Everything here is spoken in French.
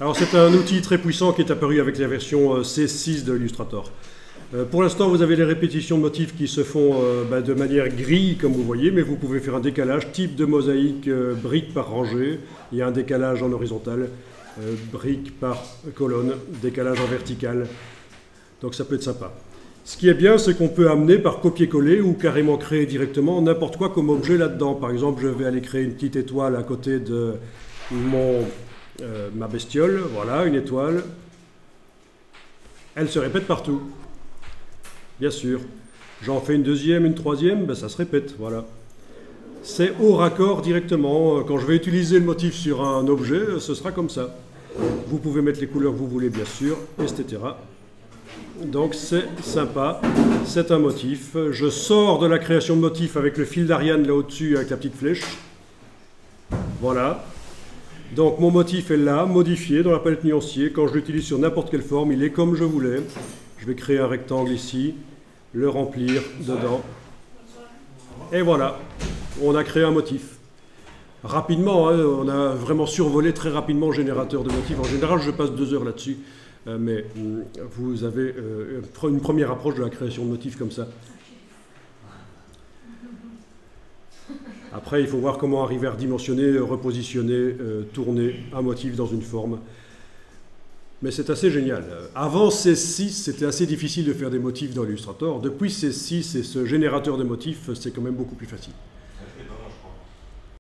Alors c'est un outil très puissant qui est apparu avec la version C6 de Illustrator. Pour l'instant, vous avez les répétitions de motifs qui se font de manière grille, comme vous voyez, mais vous pouvez faire un décalage type de mosaïque, brique par rangée. Il y a un décalage en horizontal, brique par colonne, décalage en vertical. Donc ça peut être sympa. Ce qui est bien, c'est qu'on peut amener par copier-coller ou carrément créer directement n'importe quoi comme objet là-dedans. Par exemple, je vais aller créer une petite étoile à côté de ma bestiole. Voilà, une étoile. Elle se répète partout. Bien sûr. J'en fais une deuxième, une troisième, ben ça se répète, voilà. C'est au raccord directement. Quand je vais utiliser le motif sur un objet, ce sera comme ça. Vous pouvez mettre les couleurs que vous voulez, bien sûr, etc. Donc c'est sympa, c'est un motif. Je sors de la création de motif avec le fil d'Ariane là au-dessus, avec la petite flèche. Voilà. Donc mon motif est là, modifié dans la palette nuancier. Quand je l'utilise sur n'importe quelle forme, il est comme je voulais. Je vais créer un rectangle ici, le remplir dedans. Et voilà, on a créé un motif. Rapidement, hein, on a vraiment survolé très rapidement le générateur de motifs. En général, je passe 2 heures là-dessus. Mais vous avez une première approche de la création de motifs comme ça. Après, il faut voir comment arriver à redimensionner, repositionner, tourner un motif dans une forme. Mais c'est assez génial. Avant C6, c'était assez difficile de faire des motifs dans Illustrator. Depuis C6 et ce générateur de motifs, c'est quand même beaucoup plus facile.